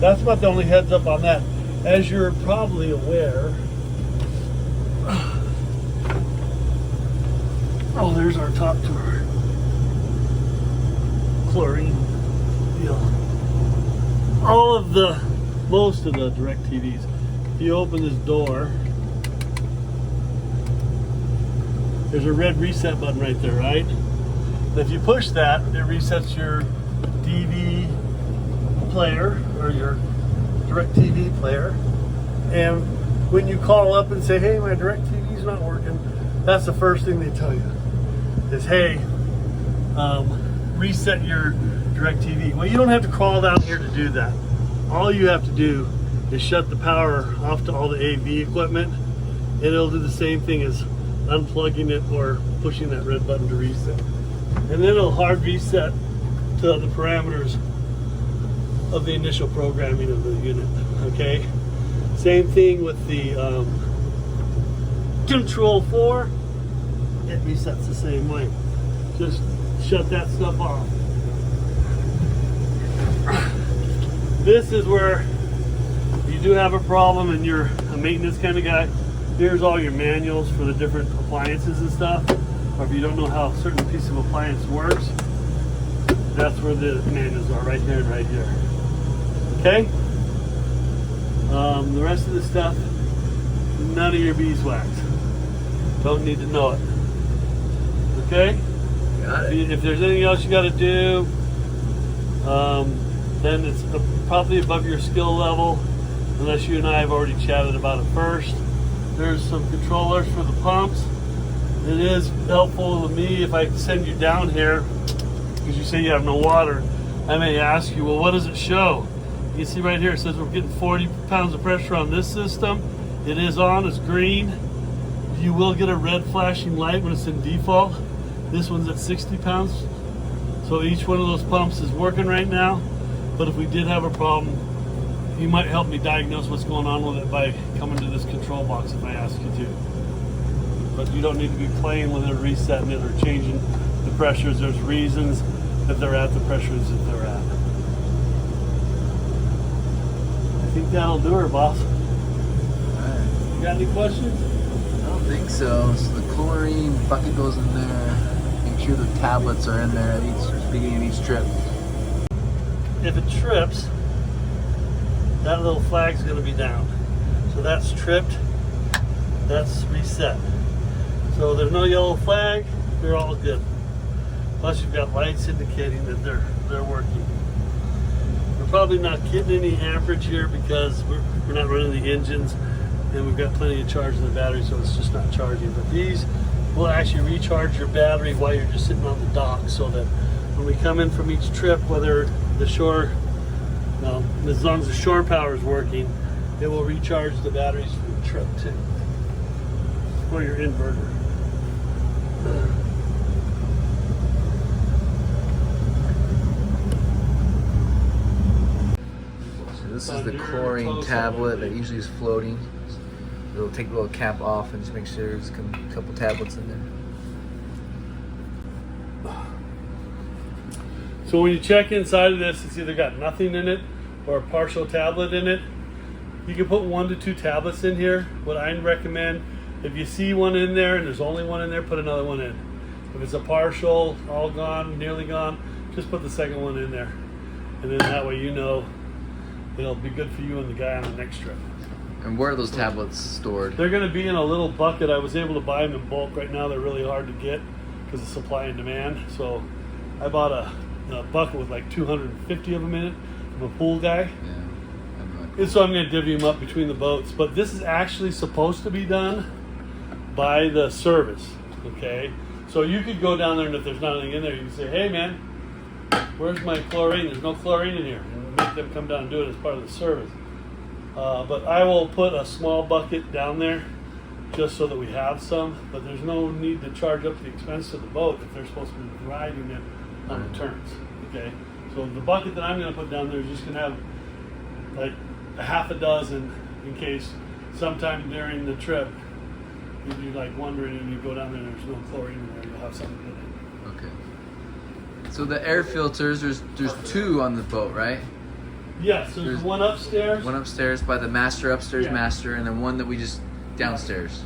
that's about the only heads up on that. As you're probably aware, there's our top to our chlorine deal. Most of the DirecTVs, if you open this door, there's a red reset button right there, right? And if you push that, it resets your DV player or your DirecTV player. And when you call up and say, hey, my DirecTV's not working, that's the first thing they tell you is, hey, reset your DirecTV. Well, you don't have to crawl down here to do that. All you have to do is shut the power off to all the AV equipment, and it'll do the same thing as unplugging it or pushing that red button to reset. And then it'll hard reset to the parameters of the initial programming of the unit, okay? Same thing with the Control 4, it resets the same way. Just shut that stuff off. This is where you do have a problem and you're a maintenance kind of guy. Here's all your manuals for the different appliances and stuff. Or if you don't know how a certain piece of appliance works, that's where the manuals are, right there and right here. Okay? The rest of the stuff, none of your beeswax. Don't need to know it. Okay? Got it. If there's anything else you got to do, then it's probably above your skill level, unless you and I have already chatted about it first. There's some controllers for the pumps. It is helpful to me if I send you down here, because you say you have no water, I may ask you, well, what does it show? You can see right here, it says we're getting 40 pounds of pressure on this system. It is on, it's green. You will get a red flashing light when it's in default. This one's at 60 pounds. So each one of those pumps is working right now. But if we did have a problem, you might help me diagnose what's going on with it by coming to this control box if I ask you to. But you don't need to be playing with it or resetting it or changing the pressures. There's reasons that they're at the pressures that they're at. I think that'll do her, boss. Alright. You got any questions? I don't think so. So the chlorine bucket goes in there. Make sure the tablets are in there at each beginning of each trip. If it trips, that little flag's going to be down. So that's tripped, that's reset. So there's no yellow flag, they're all good. Plus you've got lights indicating that they're working. We're probably not getting any amperage here because we're not running the engines and we've got plenty of charge in the battery, so it's just not charging. But these will actually recharge your battery while you're just sitting on the dock, so that when we come in from each trip, whether the shore, as long as the shore power is working, it will recharge the batteries for the trip too, or your inverter. So this is the chlorine tablet that usually is floating. It'll take the little cap off and just make sure there's a couple tablets in there. So when you check inside of this, it's either got nothing in it or a partial tablet in it. You can put 1 to 2 tablets in here. What I recommend, if you see one in there and there's only one in there, put another one in. If it's a partial, all gone, nearly gone, just put the second one in there. And then that way you know it'll be good for you and the guy on the next trip. And where are those tablets stored? They're going to be in a little bucket. I was able to buy them in bulk. Right now they're really hard to get because of supply and demand. So I bought a bucket with like 250 of them in it from a pool guy. Yeah. And so I'm going to divvy them up between the boats. But this is actually supposed to be done by the service, okay? So you could go down there and if there's not anything in there, you can say, hey man, where's my chlorine? There's no chlorine in here. And make them come down and do it as part of the service. But I will put a small bucket down there just so that we have some. But there's no need to charge up the expense of the boat if they're supposed to be riding it on the turns, okay? So the bucket that I'm going to put down there is just going to have like a half a dozen in case sometime during the trip if you're like wondering and you go down there and there's no chlorine in there, you'll have something in it. Okay. So the air filters, there's 2 on the boat, right? Yes, there's one upstairs. One upstairs by the master, upstairs Yeah. master, and then one that we just downstairs.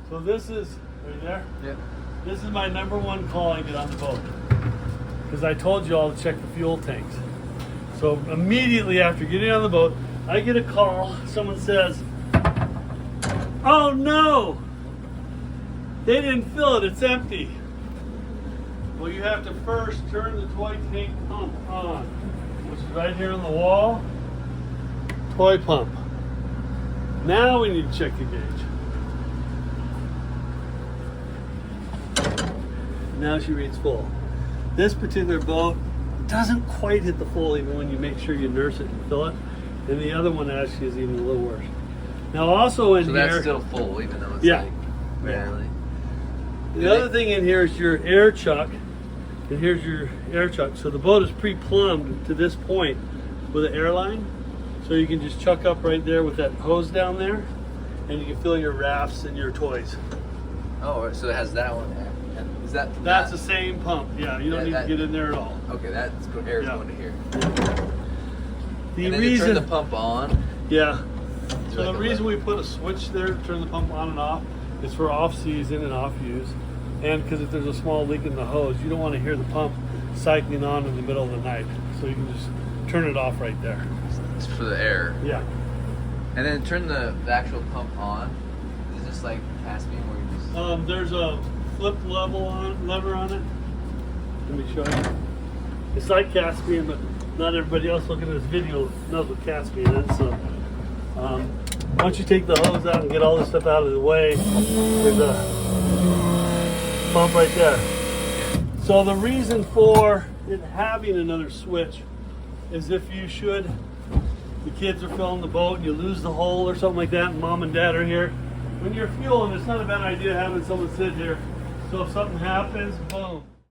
So this is, are you there? Yep. This is my #1 call I get on the boat. because I told you all to check the fuel tanks. So immediately after getting on the boat, I get a call. Someone says, "Oh no, they didn't fill it, it's empty." Well, you have to first turn the toy tank pump on, which is right here on the wall. Toy pump. Now we need to check the gauge. Now she reads full. This particular boat doesn't quite hit the full even when you make sure you nurse it and fill it. And the other one actually is even a little worse. Now also in So here, that's still full, even though it's Yeah. like barely. the other thing in here is your air chuck. And here's your air chuck. So the boat is pre-plumbed to this point with an airline. So you can just chuck up right there with that hose down there, and you can fill your rafts and your toys. Oh, so it has that one. Is that? That's the same pump. Yeah, you don't need to get in there at all. Okay, that's air is Yeah. going to here. The And then reason, you turn the pump on. yeah. Do So like the a reason lift. we put a switch there to turn the pump on and off is for off season and off use, and because if there's a small leak in the hose, you don't want to hear the pump cycling on in the middle of the night. So you can just turn it off right there. It's for the air. Yeah. And then turn the actual pump on. Is this like Caspian where you just? There's a flip lever on it. Let me show you. It's like Caspian, but not everybody else looking at this video knows what Caspian is. So once you take the hose out and get all this stuff out of the way, there's a pump right there. So the reason for it having another switch is if the kids are filling the boat and you lose the hole or something like that, and mom and dad are here. When you're fueling, it's not a bad idea having someone sit here. So if something happens, boom.